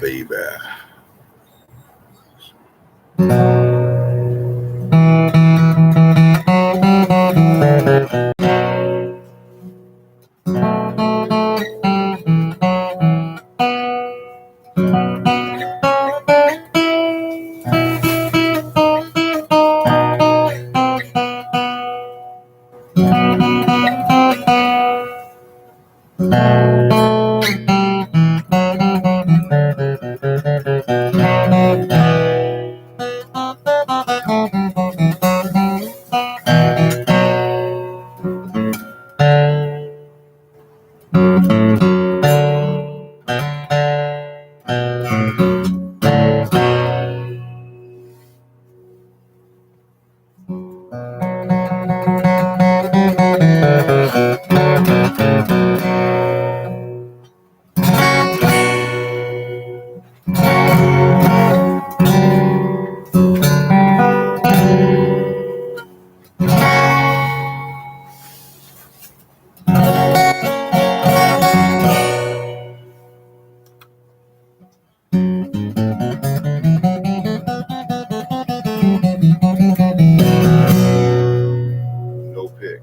baby. No pick.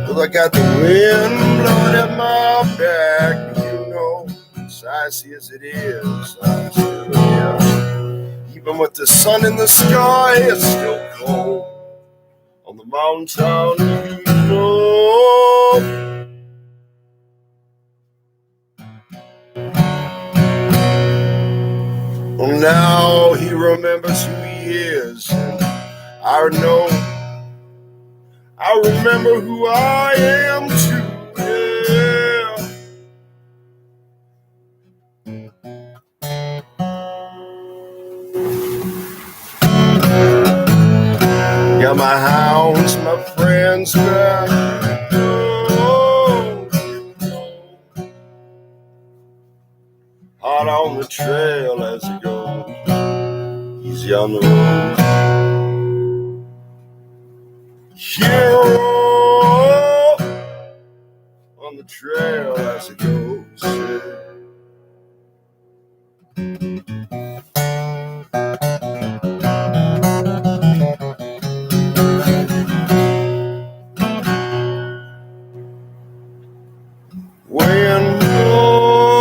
Well, I got the wind blowing at my back, you know, as icy as it is, I'm still here. Even with the sun in the sky, it's still cold on the mountain, you know. Well, now he remembers who he is, and I know, I remember who I am too, yeah. Got my hounds, my friends back. Oh, hot on the trail as it goes, easy on the road. Hero on the trail as it goes. Wind blows,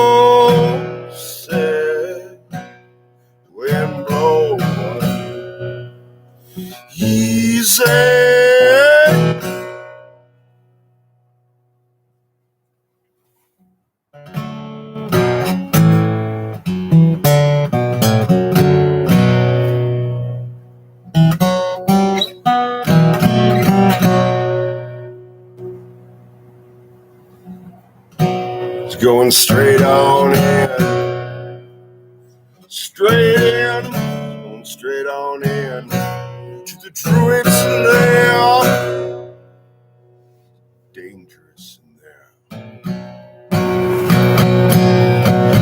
said, wind blows, easy. It's going straight on in, straight in, going straight on in to the Druid's Lair. Dangerous in there.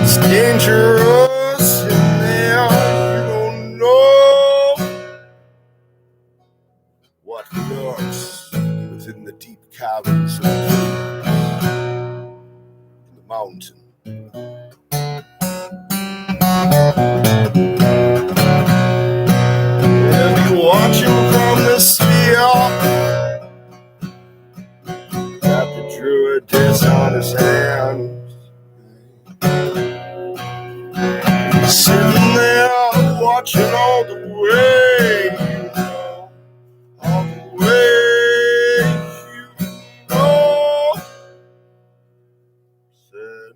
It's dangerous in there. You don't know what lurks within the deep caverns of the mountain. And you watch him from the sphere. Got the Druid is on his hands, sitting there watching all the way, you know, all the way, you know. Said,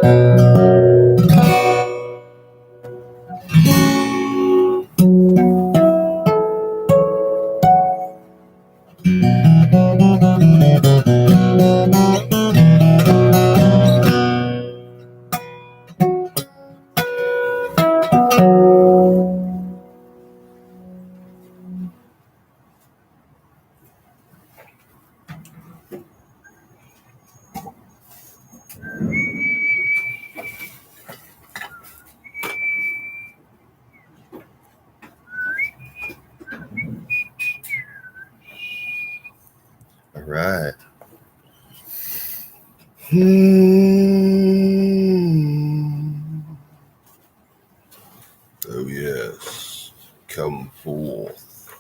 All right. Oh, yes. Come forth.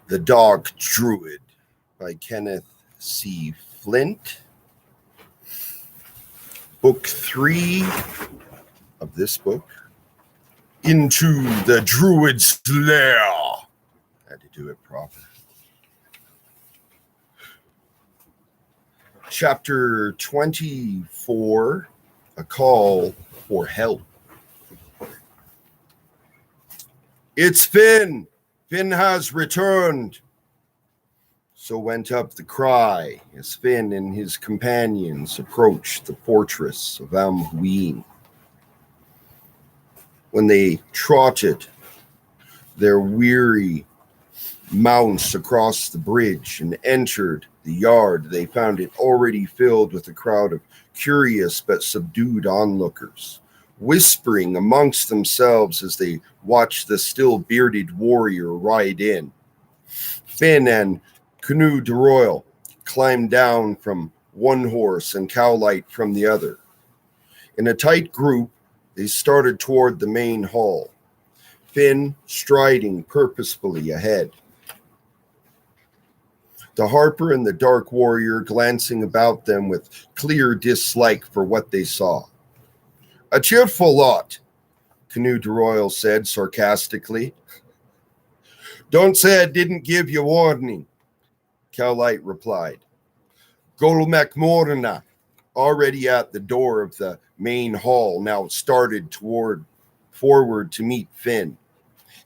The Dark Druid by Kenneth C. Flint. Book 3 of this book. Into the Druid's Lair. Had to do it proper. Chapter 24, A Call for Help. It's Finn. Finn has returned. So went up the cry as Finn and his companions approached the fortress of Amhuin. When they trotted their weary mounts across the bridge and entered the yard, they found it already filled with a crowd of curious but subdued onlookers, whispering amongst themselves as they watched the still bearded warrior ride in. Finn and Canoe de Royal climbed down from one horse and Cowlight from the other. In a tight group, they started toward the main hall, Finn striding purposefully ahead. The Harper and the Dark Warrior glancing about them with clear dislike for what they saw. A cheerful lot, Canoe de Royal said sarcastically. Don't say I didn't give you warning, Cowlight replied. Gol MacMorna, already at the door of the main hall, now started forward to meet Finn.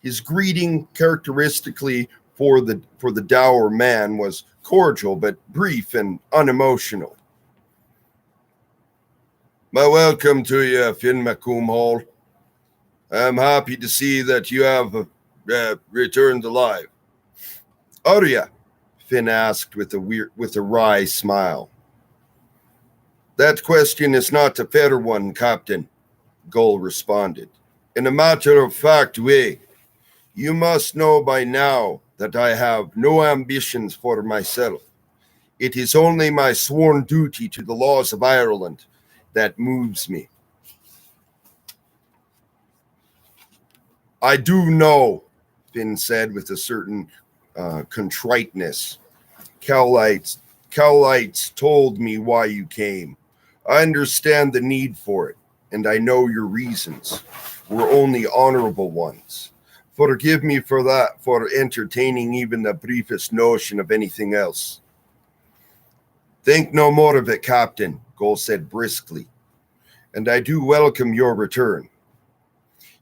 His greeting, characteristically for the dour man, was cordial but brief and unemotional. My welcome to you, Finn MacCombhall. I'm happy to see that you have returned alive. Are you? Finn asked with a wry smile. That question is not a fair one, Captain, Gull responded. In a matter-of-fact way, you must know by now that I have no ambitions for myself. It is only my sworn duty to the laws of Ireland that moves me. I do know, Finn said with a certain contriteness. Cowlights told me why you came. I understand the need for it, and I know your reasons were only honorable ones. Forgive me for that, for entertaining even the briefest notion of anything else. Think no more of it, Captain, Gull said briskly, and I do welcome your return.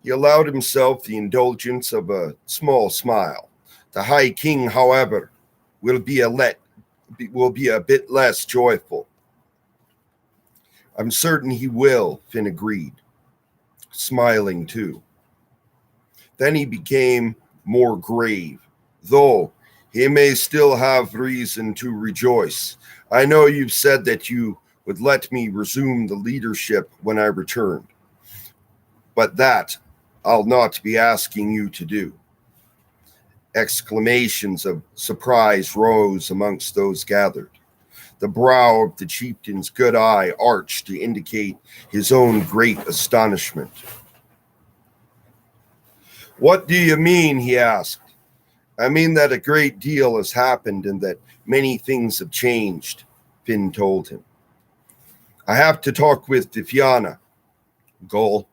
He allowed himself the indulgence of a small smile. The High King, however, will be a bit less joyful. I'm certain he will, Finn agreed, smiling too. Then he became more grave, though he may still have reason to rejoice. I know you've said that you would let me resume the leadership when I returned, but that I'll not be asking you to do. Exclamations of surprise rose amongst those gathered. The brow of the chieftain's good eye arched to indicate his own great astonishment. What do you mean? He asked. I mean that a great deal has happened and that many things have changed, Finn told him. I have to talk with Fianna, Gull.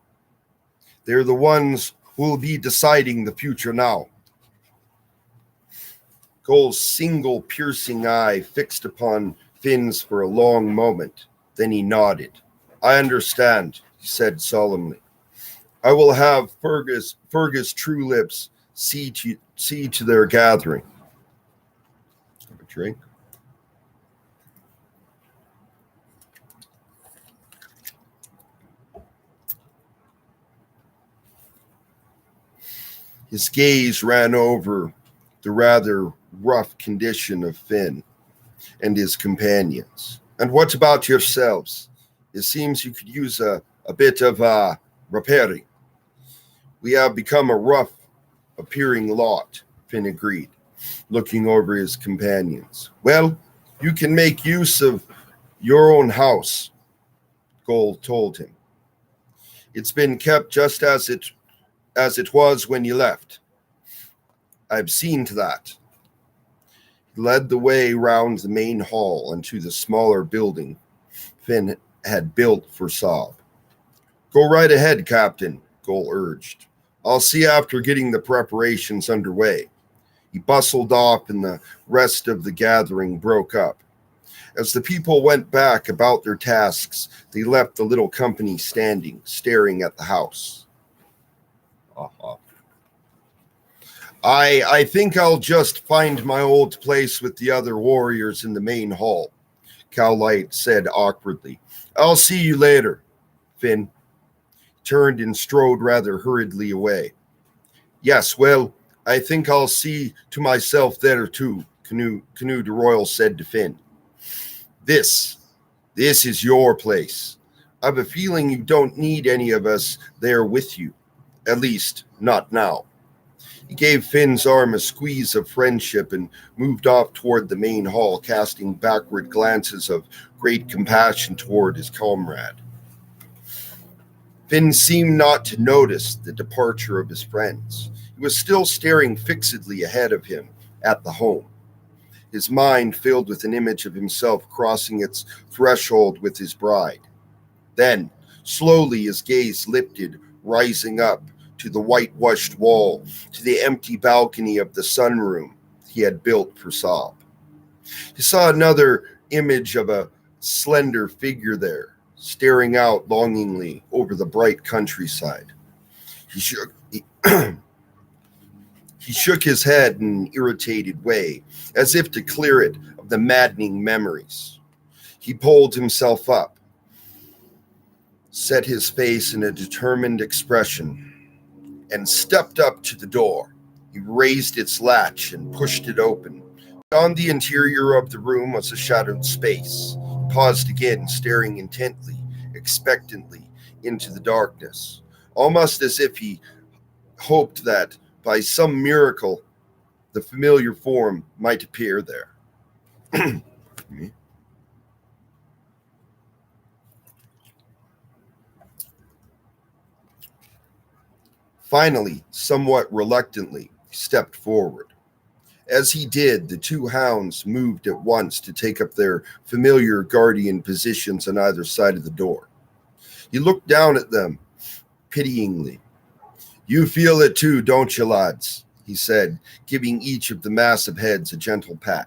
They're the ones who will be deciding the future now. Goal's single piercing eye fixed upon Finn's for a long moment. Then he nodded. I understand, he said solemnly. I will have Fergus True Lips see to their gathering. Have a drink. His gaze ran over the rather rough condition of Finn and his companions. And what about yourselves? It seems you could use a bit of repairing. We have become a rough-appearing lot, Finn agreed, looking over his companions. Well, you can make use of your own house, Goal told him. It's been kept just as it was when you left. I've seen to that. He led the way round the main hall and to the smaller building Finn had built for Saab. Go right ahead, Captain, Goal urged. I'll see after getting the preparations underway. He bustled off and the rest of the gathering broke up. As the people went back about their tasks, they left the little company standing, staring at the house. I think I'll just find my old place with the other warriors in the main hall, Cowlight said awkwardly. I'll see you later, Finn turned and strode rather hurriedly away. Yes, well, I think I'll see to myself there too, Canute de Royal said to Finn. This is your place. I've a feeling you don't need any of us there with you. At least, not now. He gave Finn's arm a squeeze of friendship and moved off toward the main hall, casting backward glances of great compassion toward his comrade. Finn seemed not to notice the departure of his friends. He was still staring fixedly ahead of him at the home, his mind filled with an image of himself crossing its threshold with his bride. Then, slowly, his gaze lifted, rising up to the whitewashed wall, to the empty balcony of the sunroom he had built for Saab. He saw another image of a slender figure there, staring out longingly over the bright countryside. He shook his head in an irritated way, as if to clear it of the maddening memories. He pulled himself up, set his face in a determined expression, and stepped up to the door. He raised its latch and pushed it open. On the interior of the room was a shadowed space. He paused again, staring intently, expectantly into the darkness, almost as if he hoped that, by some miracle, the familiar form might appear there. Finally, somewhat reluctantly, he stepped forward. As he did, the two hounds moved at once to take up their familiar guardian positions on either side of the door. He looked down at them pityingly. You feel it too, don't you, lads? He said, giving each of the massive heads a gentle pat.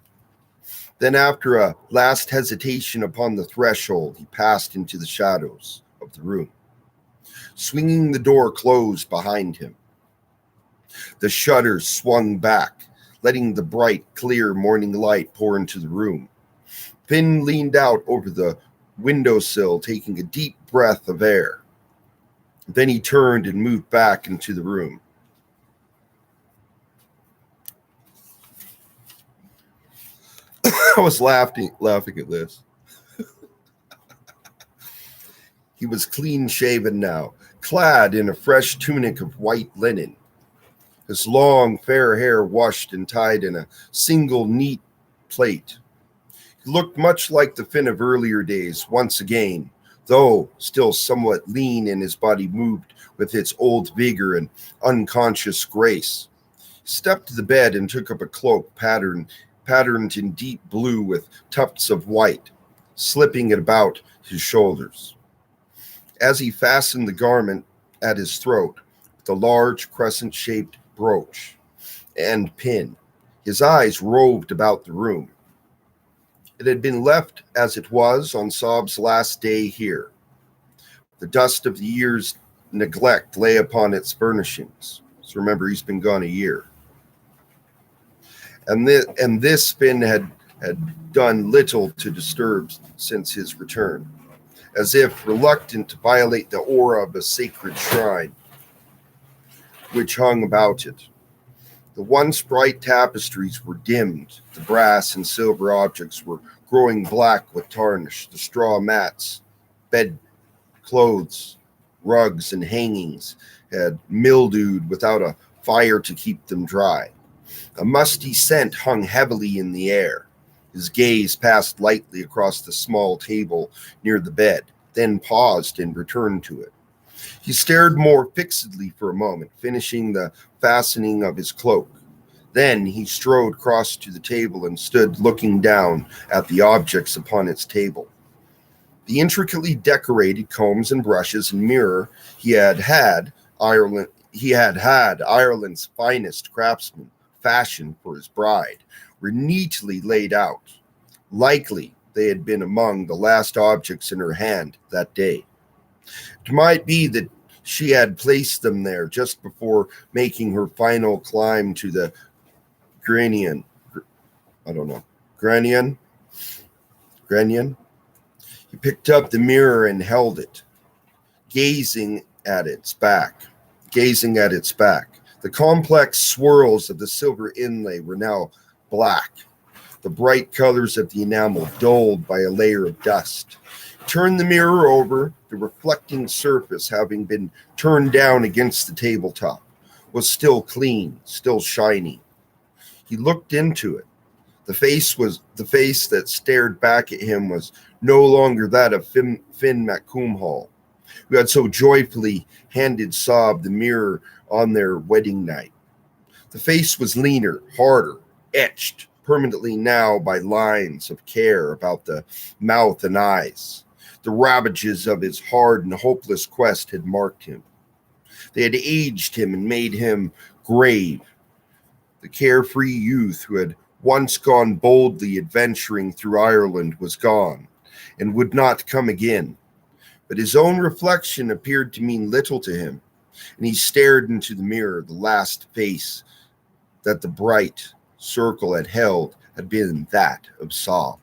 Then, after a last hesitation upon the threshold, he passed into the shadows of the room, swinging the door closed behind him. The shutters swung back, letting the bright, clear morning light pour into the room. Finn leaned out over the windowsill, taking a deep breath of air. Then he turned and moved back into the room. I was laughing at this. He was clean-shaven now, clad in a fresh tunic of white linen, his long, fair hair washed and tied in a single neat plait. He looked much like the Finn of earlier days, once again, though still somewhat lean, and his body moved with its old vigor and unconscious grace. He stepped to the bed and took up a cloak patterned in deep blue with tufts of white, slipping it about his shoulders. As he fastened the garment at his throat with a large crescent-shaped brooch and pin, His eyes roved about the room. It had been left as it was on Sob's last day here. The dust of the year's neglect lay upon its furnishings. So remember, he's been gone a year. And this Finn had done little to disturb since his return, as if reluctant to violate the aura of a sacred shrine which hung about it. The once bright tapestries were dimmed. The brass and silver objects were growing black with tarnish. The straw mats, bed clothes, rugs, and hangings had mildewed without a fire to keep them dry. A musty scent hung heavily in the air. His gaze passed lightly across the small table near the bed, then paused and returned to it. He stared more fixedly for a moment, finishing the fastening of his cloak. Then he strode across to the table and stood looking down at the objects upon its table. The intricately decorated combs and brushes and mirror he had had Ireland's finest craftsman fashioned for his bride were neatly laid out. Likely they had been among the last objects in her hand that day. It might be that she had placed them there just before making her final climb to the Granion. He picked up the mirror and held it, gazing at its back. The complex swirls of the silver inlay were now black, the bright colors of the enamel dulled by a layer of dust. He turned the mirror over. The reflecting surface, having been turned down against the tabletop, was still clean, still shiny. He looked into it. The face that stared back at him was no longer that of Finn MacCoomhall, who had so joyfully handed Sob the mirror on their wedding night. The face was leaner, harder, etched permanently now by lines of care about the mouth and eyes. The ravages of his hard and hopeless quest had marked him. They had aged him and made him grave. The carefree youth who had once gone boldly adventuring through Ireland was gone and would not come again. But his own reflection appeared to mean little to him, and he stared into the mirror. The last face that the bright circle had held had been that of Sob.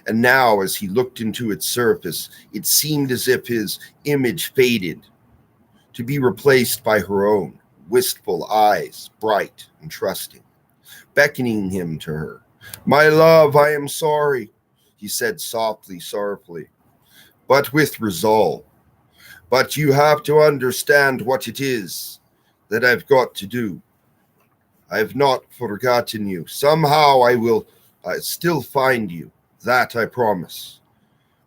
And now, as he looked into its surface, it seemed as if his image faded, to be replaced by her own, wistful eyes, bright and trusting, beckoning him to her. "My love, I am sorry," he said softly, sorrowfully, but with resolve. "But you have to understand what it is that I've got to do. I have not forgotten you. Somehow I will still find you. That I promise.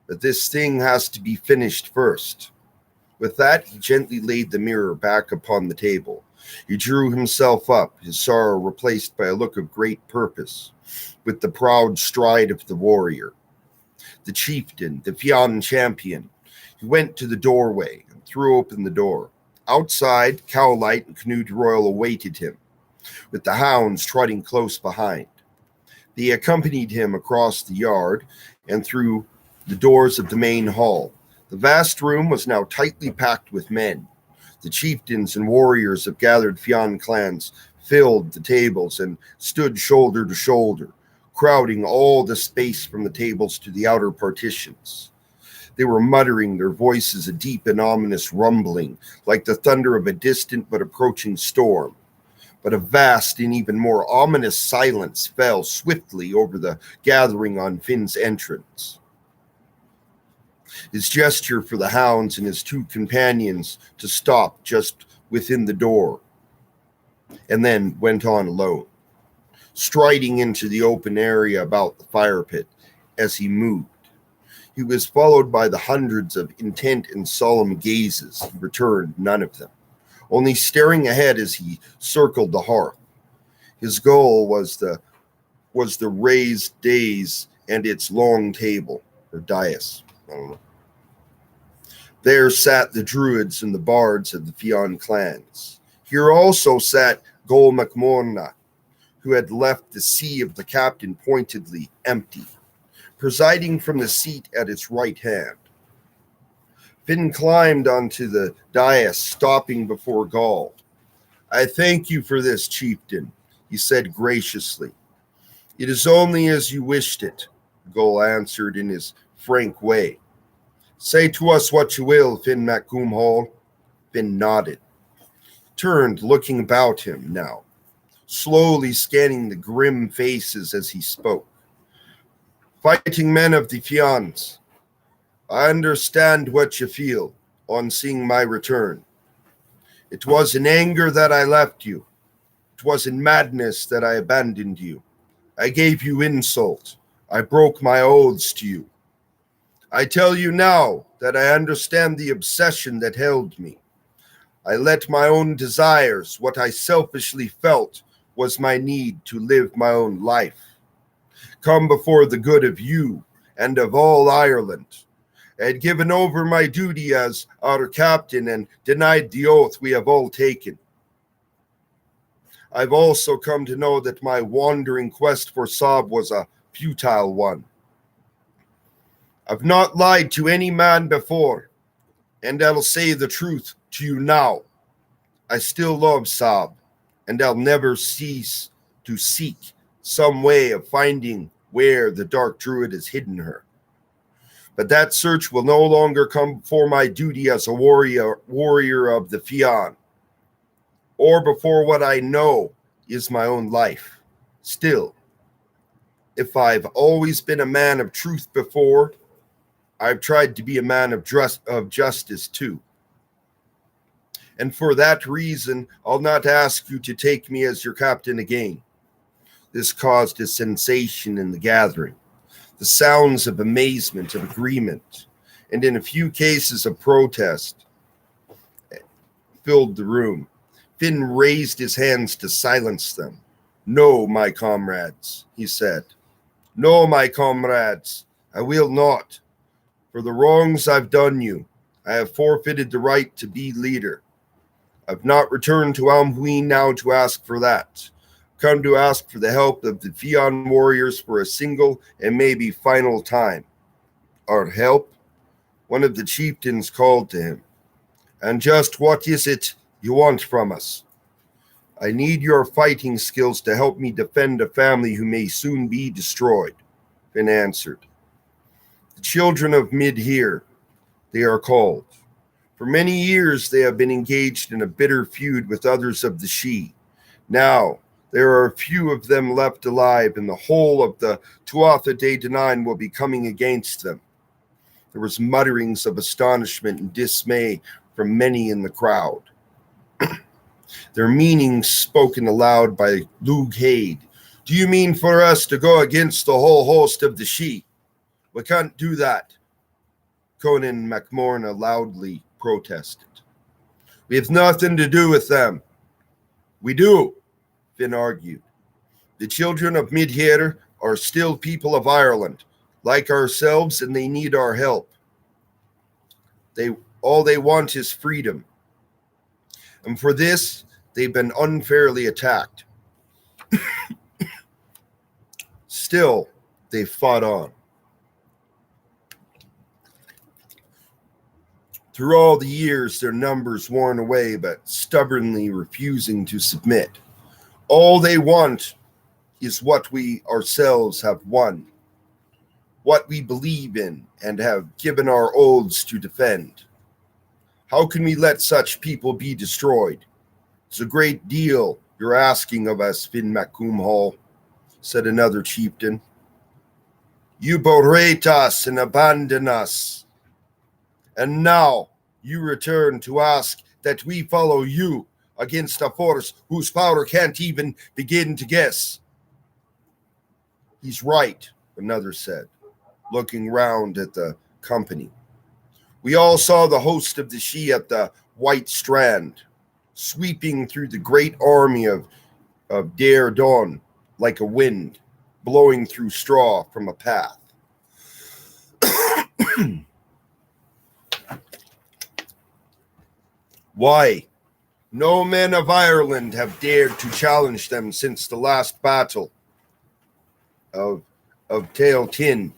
But this thing has to be finished first." With that, he gently laid the mirror back upon the table. He drew himself up, his sorrow replaced by a look of great purpose, with the proud stride of the warrior. The chieftain, the Fionn champion, he went to the doorway and threw open the door. Outside, Cowlight and Canute Royal awaited him, with the hounds trotting close behind. They accompanied him across the yard and through the doors of the main hall. The vast room was now tightly packed with men. The chieftains and warriors of gathered Fionn clans filled the tables and stood shoulder to shoulder, crowding all the space from the tables to the outer partitions. They were muttering, their voices a deep and ominous rumbling, like the thunder of a distant but approaching storm. But a vast and even more ominous silence fell swiftly over the gathering on Finn's entrance. His gesture for the hounds and his two companions to stop just within the door, and then went on alone, striding into the open area about the fire pit as he moved. He was followed by the hundreds of intent and solemn gazes. He returned none of them, only staring ahead as he circled the hearth. His goal was the raised dais and its long table, or dais, I don't know. There sat the Druids and the bards of the Fionn clans. Here also sat Gol MacMorna, who had left the sea of the captain pointedly empty, presiding from the seat at its right hand. Finn climbed onto the dais, stopping before Gaul. "I thank you for this, chieftain," he said graciously. "It is only as you wished it," Gaul answered in his frank way. "Say to us what you will, Finn MacCoomhall." Finn nodded, turned, looking about him now, slowly scanning the grim faces as he spoke. "Fighting men of the Fians, I understand what you feel on seeing my return. It was in anger that I left you. It was in madness that I abandoned you. I gave you insult. I broke my oaths to you. I tell you now that I understand the obsession that held me. I let my own desires, what I selfishly felt was my need to live my own life, come before the good of you and of all Ireland. I had given over my duty as our captain and denied the oath we have all taken. I've also come to know that my wandering quest for Saab was a futile one. I've not lied to any man before, and I'll say the truth to you now. I still love Saab, and I'll never cease to seek some way of finding where the Dark Druid has hidden her. But that search will no longer come before my duty as a warrior of the Fian, or before what I know is my own life. Still, if I've always been a man of truth before, I've tried to be a man of justice too. And for that reason, I'll not ask you to take me as your captain again." This caused a sensation in the gathering. The sounds of amazement, of agreement, and in a few cases of protest filled the room. Finn raised his hands to silence them. "No, my comrades," he said. "No, my comrades, I will not. For the wrongs I've done you, I have forfeited the right to be leader. I've not returned to Almhuin now to ask for that. I've come to ask for the help of the Fian warriors for a single and maybe final time." "Our help?" one of the chieftains called to him. "And just what is it you want from us?" "I need your fighting skills to help me defend a family who may soon be destroyed," Finn answered. "The children of Mid-Here, they are called. For many years they have been engaged in a bitter feud with others of the Sidhe. Now there are a few of them left alive, and the whole of the Tuatha De Danann will be coming against them." There was mutterings of astonishment and dismay from many in the crowd. Their meanings spoken aloud by Lug Haid. "Do you mean for us to go against the whole host of the Sidhe? We can't do that," Conan MacMorna loudly protested. "We have nothing to do with them." "We do," Finn argued. "The children of Mid-Here are still people of Ireland, like ourselves, and they need our help. All they want is freedom. And for this, they've been unfairly attacked. Still, they fought on. Through all the years, their numbers worn away, but stubbornly refusing to submit. All they want is what we ourselves have won, what we believe in and have given our oaths to defend. How can we let such people be destroyed? It's a great deal you're asking of us, Finn MacCoomhall," said another chieftain. "You berate us and abandon us. And now you return to ask that we follow you against a force whose power can't even begin to guess." "He's right," another said, looking round at the company. "We all saw the host of the Sidhe at the White Strand, sweeping through the great army of Daer Dawn like a wind, blowing through straw from a path. Why? No men of Ireland have dared to challenge them since the last battle of Tailtin.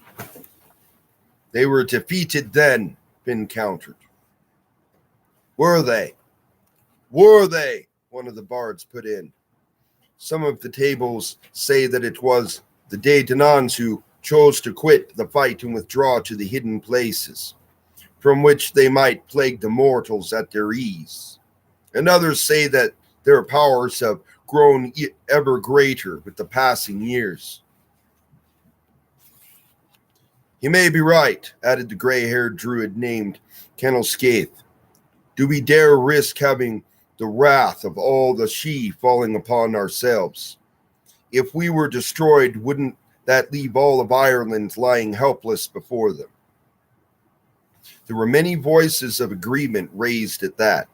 They were defeated then, Finn countered. Were they? Were they? One of the bards put in. Some of the tables say that it was the Daytonans who chose to quit the fight and withdraw to the hidden places, from which they might plague the mortals at their ease. And others say that their powers have grown ever greater with the passing years. He may be right, added the gray-haired druid named Kennel Skaith. Do we dare risk having the wrath of all the Sidhe falling upon ourselves? If we were destroyed, wouldn't that leave all of Ireland lying helpless before them? There were many voices of agreement raised at that.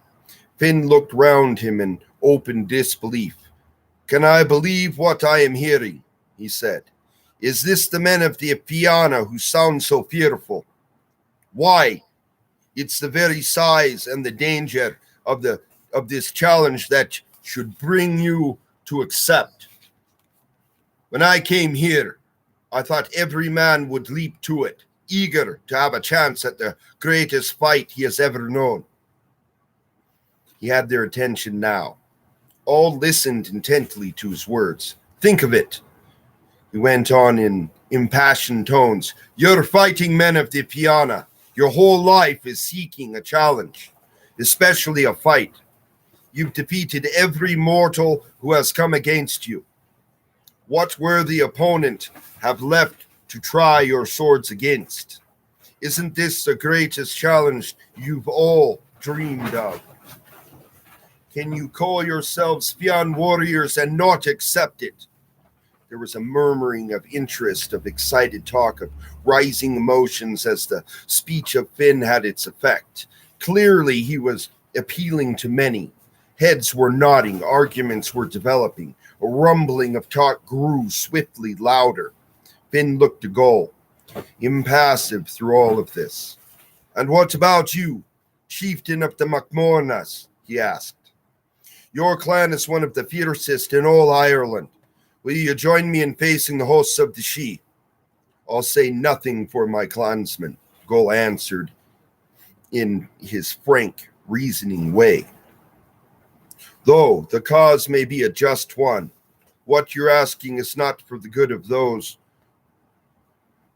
Finn looked round him in open disbelief. Can I believe what I am hearing? He said. Is this the men of the Fianna who sound so fearful? Why? It's the very size and the danger of this challenge that should bring you to accept. When I came here, I thought every man would leap to it, eager to have a chance at the greatest fight he has ever known. He had their attention now. All listened intently to his words. Think of it, he went on in impassioned tones. You're fighting men of the Fianna. Your whole life is seeking a challenge, especially a fight. You've defeated every mortal who has come against you. What worthy opponent have left to try your swords against? Isn't this the greatest challenge you've all dreamed of? Can you call yourselves Fiann warriors and not accept it? There was a murmuring of interest, of excited talk, of rising emotions as the speech of Finn had its effect. Clearly, he was appealing to many. Heads were nodding, arguments were developing. A rumbling of talk grew swiftly louder. Finn looked to Gull, impassive through all of this. And what about you, chieftain of the MacMornas? He asked. Your clan is one of the fiercest in all Ireland. Will you join me in facing the hosts of the Sidhe? I'll say nothing for my clansmen, Gull answered in his frank, reasoning way. Though the cause may be a just one, what you're asking is not for the good of those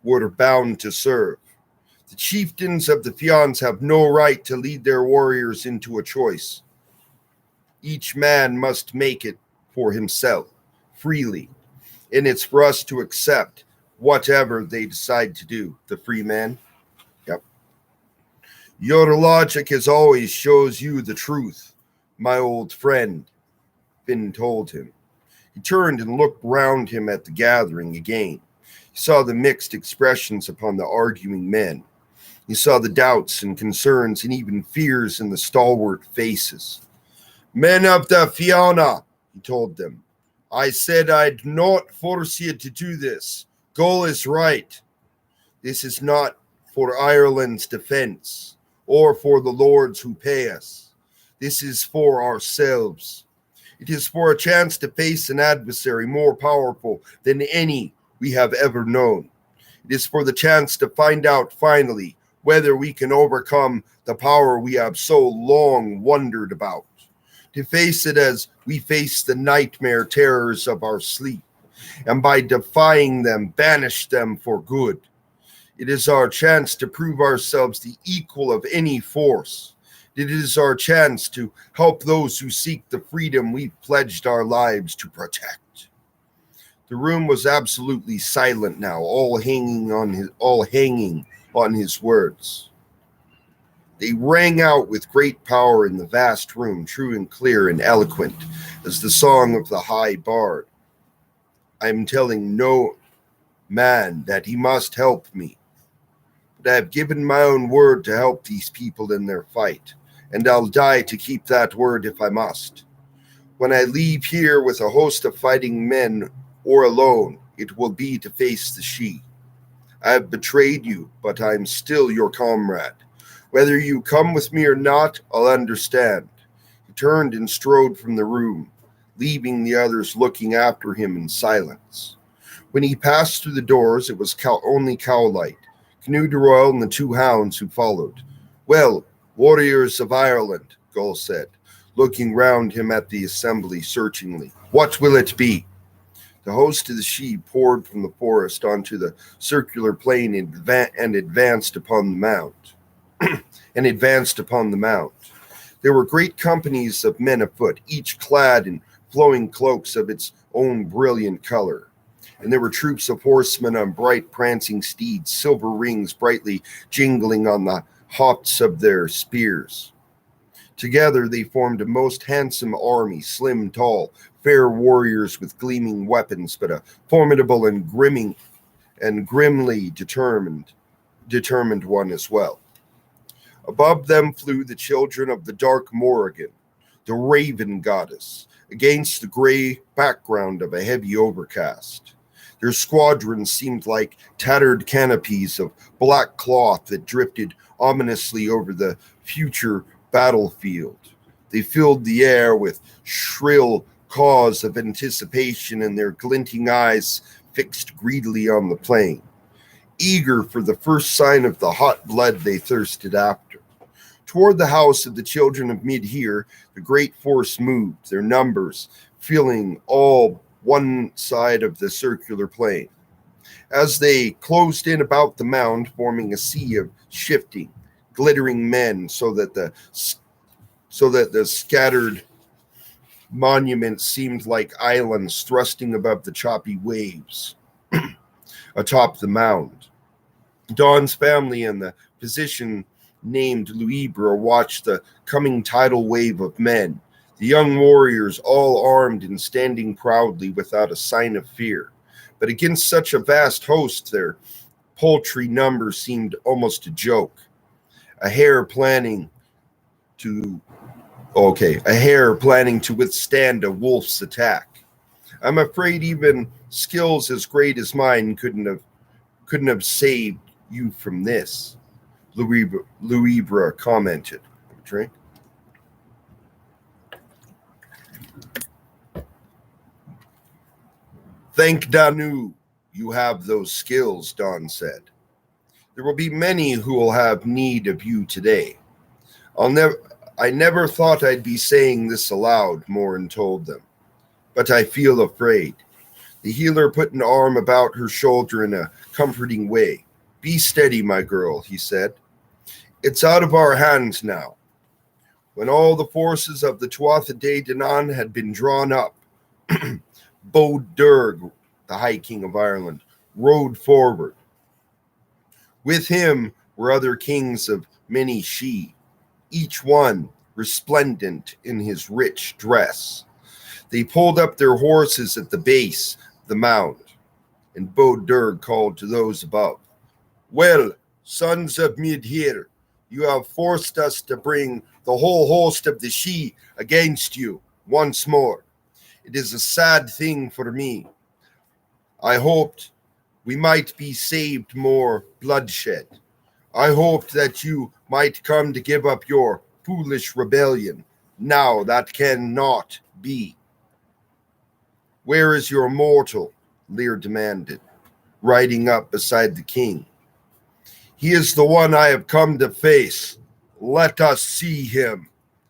who are bound to serve. The chieftains of the Fianns have no right to lead their warriors into a choice. Each man must make it for himself, freely, and it's for us to accept whatever they decide to do. The free man? Yep. Your logic as always shows you the truth, my old friend, Finn told him. He turned and looked round him at the gathering again. He saw the mixed expressions upon the arguing men. He saw the doubts and concerns and even fears in the stalwart faces. Men of the Fianna, he told them. I said I'd not force you to do this. Gull is right. This is not for Ireland's defense or for the lords who pay us. This is for ourselves. It is for a chance to face an adversary more powerful than any we have ever known. It is for the chance to find out finally whether we can overcome the power we have so long wondered about. To face it as we face the nightmare terrors of our sleep, and by defying them, banish them for good. It is our chance to prove ourselves the equal of any force. It is our chance to help those who seek the freedom we've pledged our lives to protect. The room was absolutely silent now, all hanging on his words. They rang out with great power in the vast room, true and clear and eloquent as the song of the high bard. I am telling no man that he must help me, but I have given my own word to help these people in their fight, and I'll die to keep that word if I must. When I leave here with a host of fighting men or alone, it will be to face the Sidhe. I have betrayed you, but I am still your comrade. Whether you come with me or not, I'll understand. He turned and strode from the room, leaving the others looking after him in silence. When he passed through the doors, it was only Cowlight, Canoe de Royal, and the two hounds who followed. "Well, warriors of Ireland," Gull said, looking round him at the assembly searchingly, "what will it be?" The host of the Sidhe poured from the forest onto the circular plain and advanced upon the mount. There were great companies of men afoot, each clad in flowing cloaks of its own brilliant color. And there were troops of horsemen on bright prancing steeds, silver rings brightly jingling on the hafts of their spears. Together they formed a most handsome army, slim, tall, fair warriors with gleaming weapons, but a formidable and grimly determined one as well. Above them flew the children of the dark Morrigan, the raven goddess, against the gray background of a heavy overcast. Their squadrons seemed like tattered canopies of black cloth that drifted ominously over the future battlefield. They filled the air with shrill caws of anticipation, and their glinting eyes fixed greedily on the plain, eager for the first sign of the hot blood they thirsted after. Toward the house of the children of Midhere, the great force moved, their numbers filling all one side of the circular plain. As they closed in about the mound, forming a sea of shifting, glittering men, so that the scattered monuments seemed like islands thrusting above the choppy waves atop the mound. Dawn's family and the physician named Luibra watched the coming tidal wave of men, the young warriors all armed and standing proudly without a sign of fear. But against such a vast host, their paltry numbers seemed almost a joke. A hare planning to withstand a wolf's attack. I'm afraid even skills as great as mine couldn't have saved you from this, Luibra commented. Drink. Thank Danu, you have those skills, Don said. There will be many who will have need of you today. I never thought I'd be saying this aloud, Morin told them, but I feel afraid. The healer put an arm about her shoulder in a comforting way. Be steady, my girl, he said. It's out of our hands now. When all the forces of the Tuatha De Danann had been drawn up, Bod Durg, the High King of Ireland, rode forward. With him were other kings of many Sidhe, each one resplendent in his rich dress. They pulled up their horses at the base of the mound, and Bod Durg called to those above, Well, sons of Midhere, you have forced us to bring the whole host of the Sidhe against you once more. It is a sad thing for me. I hoped we might be saved more bloodshed. I hoped that you might come to give up your foolish rebellion. Now that cannot be. Where is your mortal? Lair demanded, riding up beside the king. He is the one I have come to face. Let us see him.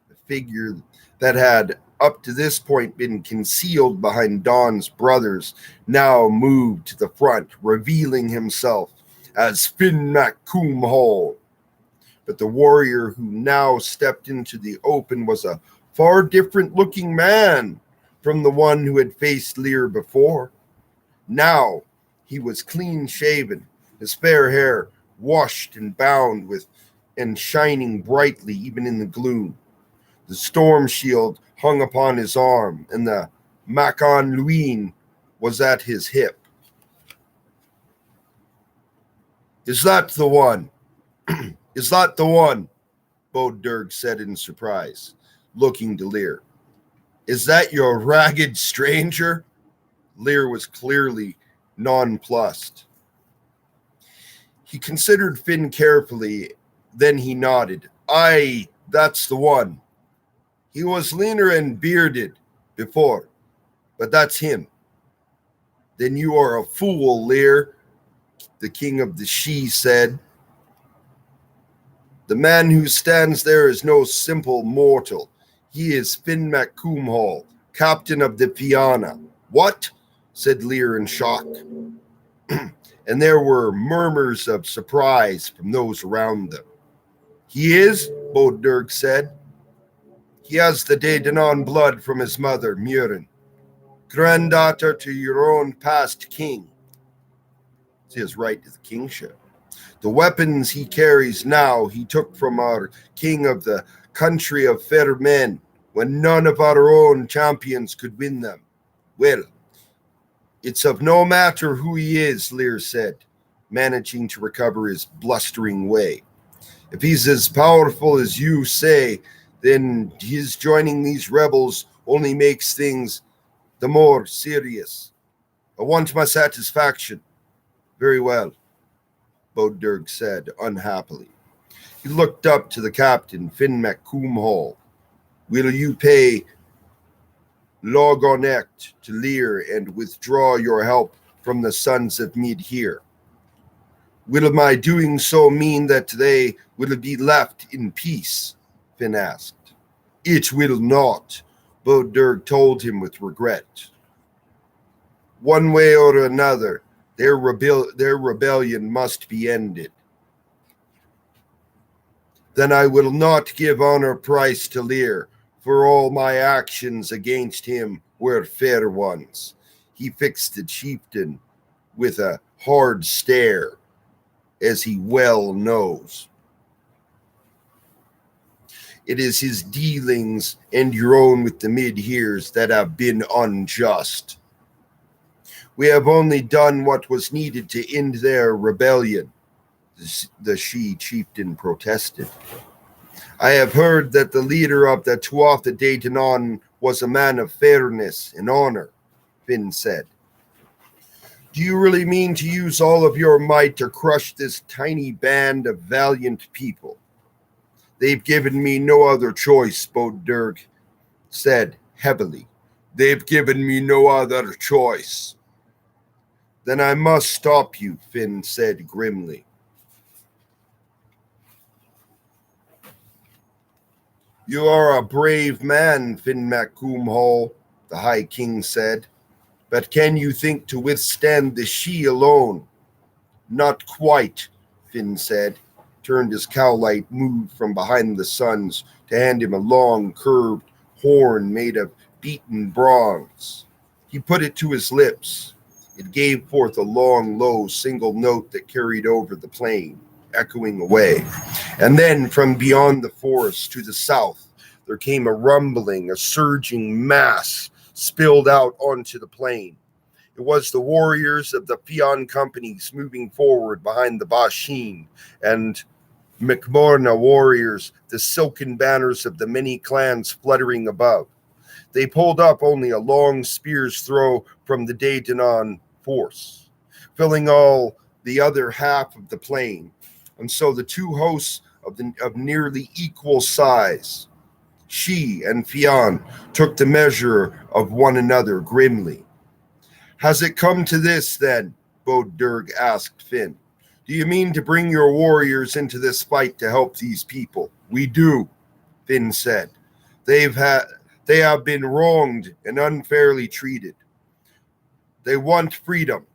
The figure that had up to this point been concealed behind Dawn's brothers now moved to the front, revealing himself as Finn Mac Coom Hall. But the warrior who now stepped into the open was a far different looking man from the one who had faced Lair before. Now he was clean shaven, his fair hair washed and bound with and shining brightly even in the gloom. The storm shield hung upon his arm, and the Macon Luin was at his hip. Is that the one? Is that the one? Bod Durg said in surprise, looking to Lair. Is that your ragged stranger? Lair was clearly nonplussed. He considered Finn carefully, then he nodded. Aye, that's the one. He was leaner and bearded before, but that's him. Then you are a fool, Lair, the king of the She said. The man who stands there is no simple mortal. He is Finn MacCoomhall, captain of the Fianna. What? Said Lair in shock. And there were murmurs of surprise from those around them. He is, Bodurg said. He has the Daedanon blood from his mother, Muirin, granddaughter to your own past king. It's his right to the kingship. The weapons he carries now he took from our king of the country of fair men when none of our own champions could win them. Well, it's of no matter who he is, Lair said, managing to recover his blustering way. If he's as powerful as you say, then his joining these rebels only makes things the more serious. I want my satisfaction. Very well, Bodurg said unhappily. He looked up to the captain, Finn MacCoomhall. Will you pay Logonect to Lair and withdraw your help from the Sons of Mid here? Will my doing so mean that they will be left in peace? Finn asked. It will not, Bodurg told him with regret. One way or another, their rebellion must be ended. Then I will not give honor price to Lair, for all my actions against him were fair ones. He fixed the chieftain with a hard stare, as he well knows. It is his dealings and your own with the mid-heres that have been unjust. We have only done what was needed to end their rebellion, the She chieftain protested. I have heard that the leader of the Tuatha De Danann was a man of fairness and honor, Finn said. Do you really mean to use all of your might to crush this tiny band of valiant people? They've given me no other choice, Bodurg said heavily. They've given me no other choice. Then I must stop you, Finn said grimly. You are a brave man, Finn MacCoomhall, the High King said. But can you think to withstand the She alone? Not quite, Finn said, turned his cowlight, moved from behind the Sons to hand him a long, curved horn made of beaten bronze. He put it to his lips. It gave forth a long, low, single note that carried over the plain, echoing away. And then from beyond the forest to the south, there came a rumbling, a surging mass spilled out onto the plain. It was the warriors of the Fionn companies moving forward behind the Bashin and McMorna warriors, the silken banners of the many clans fluttering above. They pulled up only a long spear's throw from the Daedanon force, filling all the other half of the plain. And so the two hosts of nearly equal size, She and Fionn, took the measure of one another grimly. Has it come to this, then? Bodurg asked Finn. Do you mean to bring your warriors into this fight to help these people? We do, Finn said. They have been wronged and unfairly treated. They want freedom,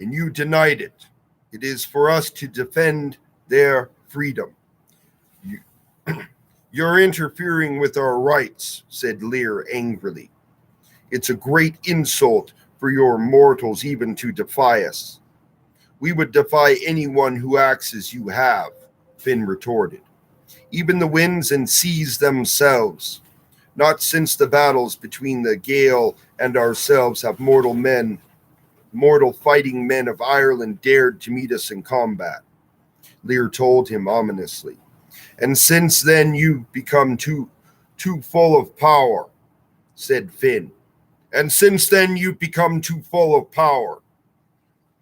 and you denied it. It is for us to defend their freedom. You're interfering with our rights, said Lair angrily. It's a great insult for your mortals even to defy us. We would defy anyone who acts as you have, Finn retorted. Even the winds and seas themselves. Not since the battles between the Gael and ourselves have mortal fighting men of Ireland dared to meet us in combat, Lair told him ominously. And since then you've become too full of power, said Finn. And since then you've become too full of power,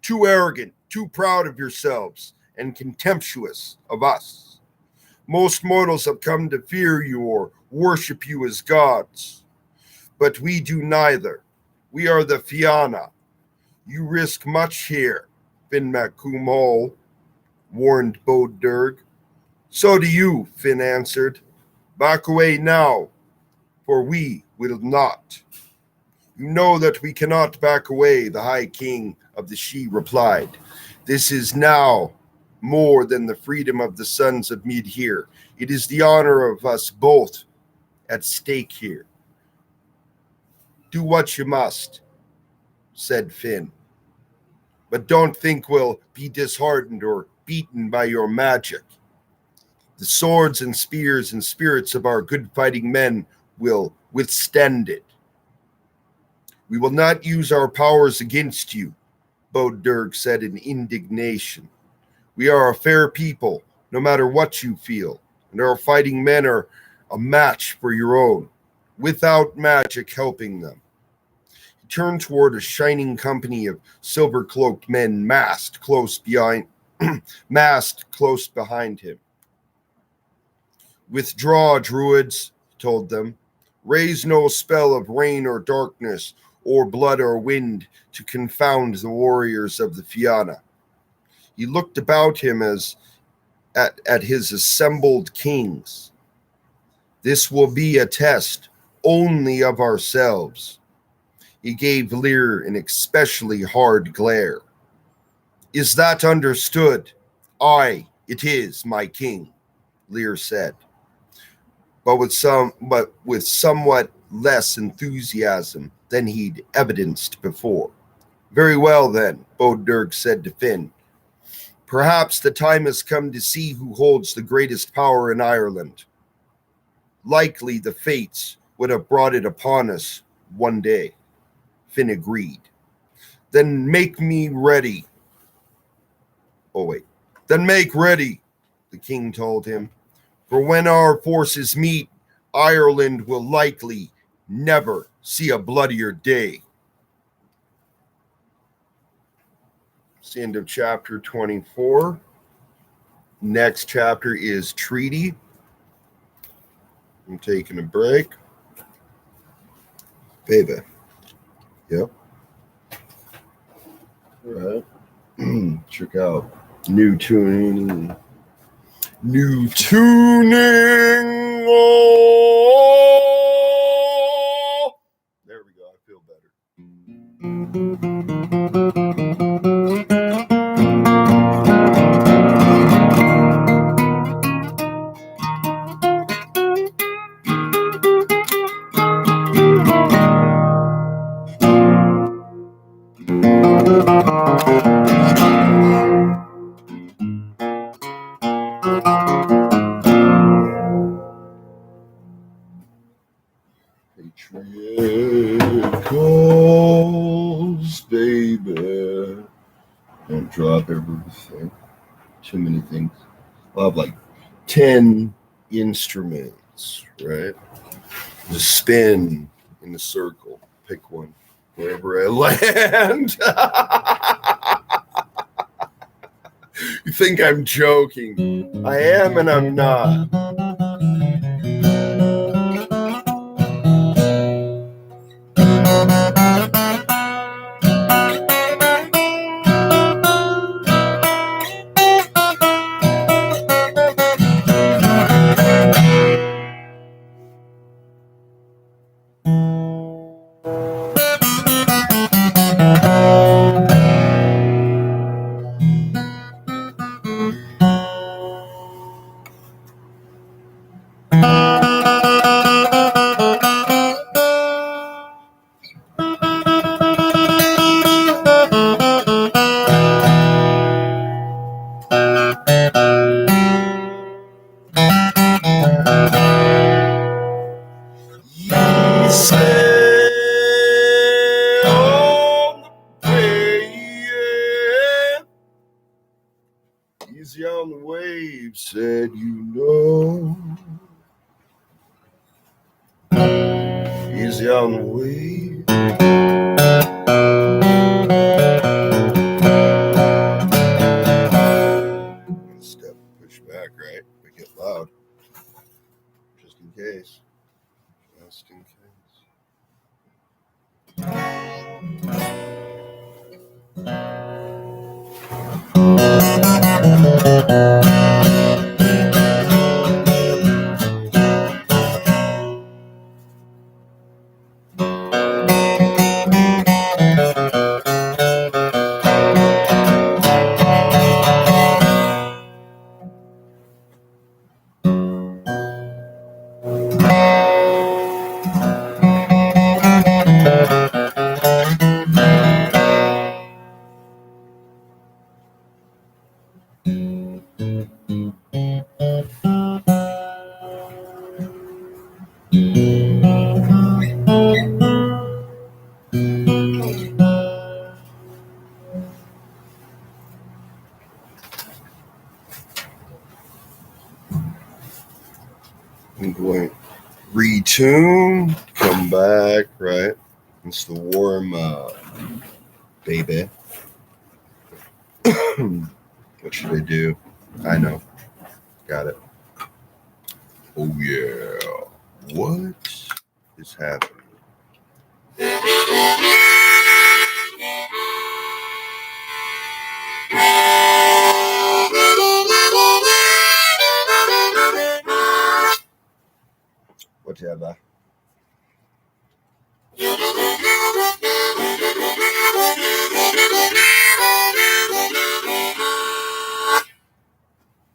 too arrogant, too proud of yourselves, and contemptuous of us. Most mortals have come to fear you or worship you as gods. But we do neither. We are the Fianna. You risk much here, Finn MacCoomhole warned Bodurg. So do you, Finn answered. Back away now, for we will not. You know that we cannot back away, the High King of the Sidhe replied. This is now more than the freedom of the sons of Midhir. It is the honor of us both at stake here. Do what you must, said Finn. But don't think we'll be disheartened or beaten by your magic. The swords and spears and spirits of our good fighting men will withstand it. We will not use our powers against you, Bodurg said in indignation. We are a fair people, no matter what you feel, and our fighting men are a match for your own, without magic helping them. He turned toward a shining company of silver-cloaked men massed close behind him. Withdraw, Druids, he told them. Raise no spell of rain or darkness, or blood or wind, to confound the warriors of the Fianna. He looked about him as at his assembled kings. This will be a test only of ourselves. He gave Lair an especially hard glare. Is that understood? Aye, it is, my king, Lair said, but with somewhat less enthusiasm than he'd evidenced before. Very well, then, Bodurg said to Finn. Perhaps the time has come to see who holds the greatest power in Ireland. Likely the fates would have brought it upon us one day. Finn agreed. Then make me ready. Then make ready, the king told him. For when our forces meet, Ireland will likely never see a bloodier day. It's the end of chapter 24. Next chapter is Treaty. I'm taking a break. Baby. Yep. All right. Check out new tuning. Oh! There we go. I feel better. Patriot calls, baby. Don't drop everything. Too many things. I'll have like 10 instruments, right? Just spin in a circle. Pick one. Wherever I land. You think I'm joking. I am and I'm not. Easy on the wave, said you know. Easy on the wave. Step, push back, right? get loud. Just in case. Just in case. I'm going to retune, come back, right? It's the warm up, baby. What should I do? I know. Got it. Oh, yeah. What is happening? Whatever.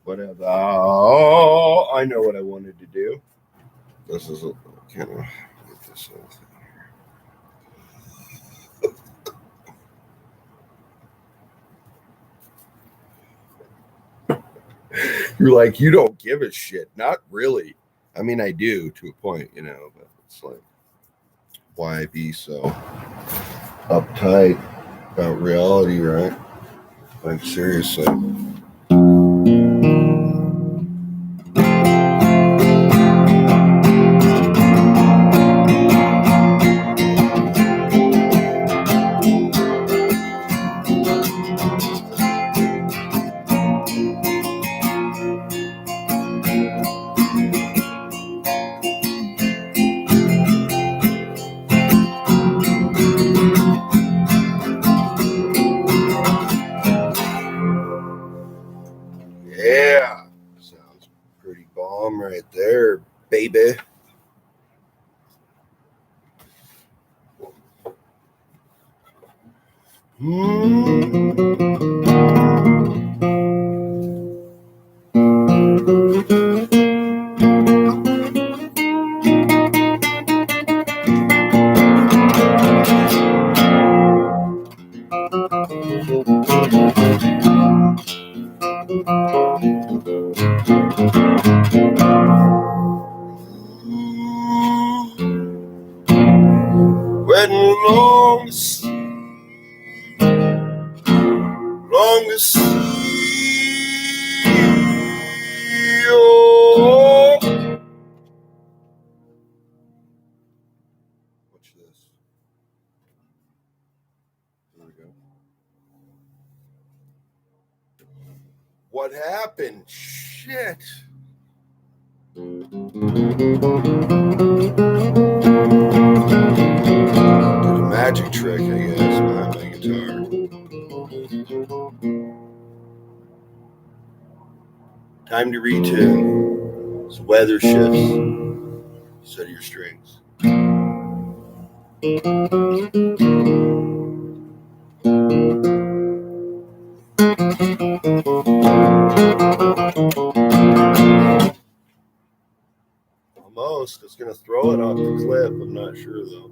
Whatever. Oh, I know what I wanted to do. This is a kind of get this whole thing. You're like, you don't give a shit. Not really. I mean, I do to a point, you know, but it's like, why be so uptight about reality, right? Like, seriously. Yeah, sounds pretty bomb right there, baby. When long to see, oh. Watch this. There we go. What happened? Shit. Did a magic trick, I guess, behind my guitar. Time to retune. It's weather shifts. Set your strings. Almost. It's going to throw it off the cliff. I'm not sure, though.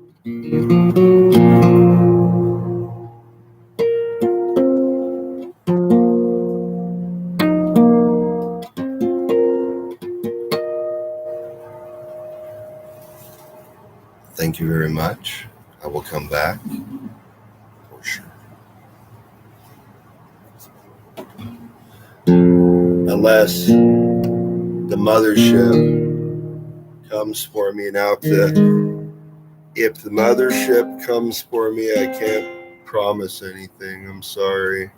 Thank you very much. I will come back for sure. Unless the mothership comes for me. Now, if the mothership comes for me, I can't promise anything. I'm sorry.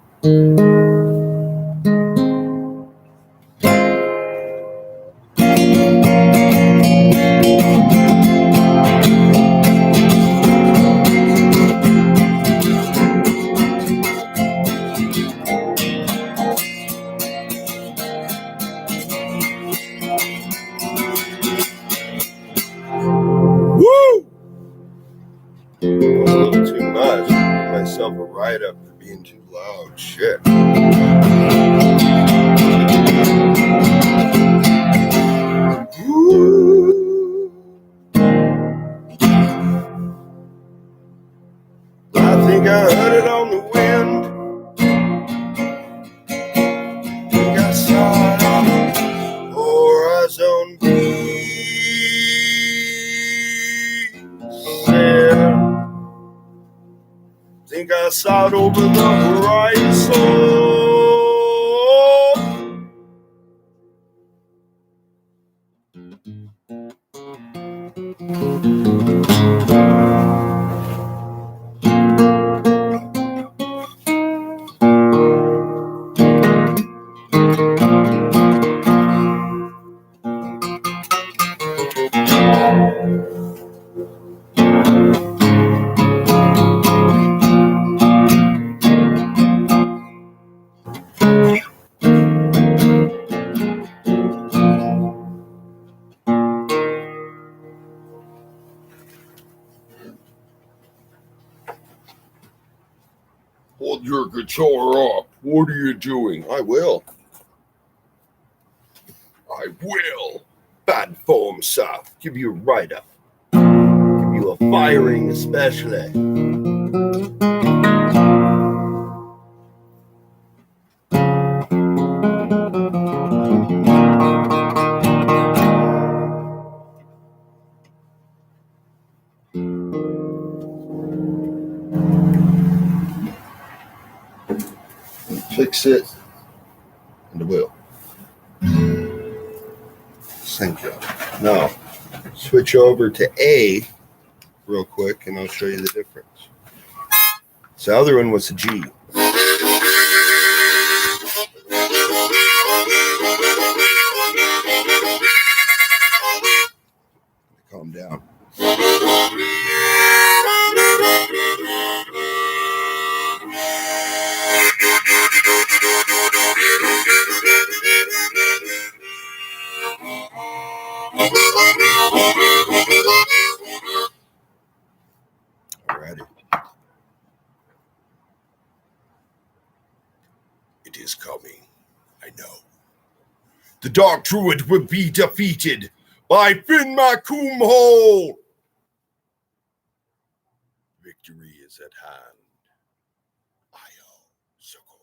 volume nice. Give myself a write-up for being too loud. Shit. Ooh. I think I heard it on the wind. I think I saw it on the horizon breeze. Yeah. Think I saw it over the horizon. Hold your guitar up. What are you doing? I will. I will. Bad form, sir. Give you a write-up. Give you a firing, especially. Fix it. And I will. Thank you. Now, switch over to A real quick, and I'll show you the difference. So the other one was a G. Calm down. Alrighty. It is coming. I know. The Dark Druid will be defeated by Finn McCoomhole. Victory is at hand. Io Soko.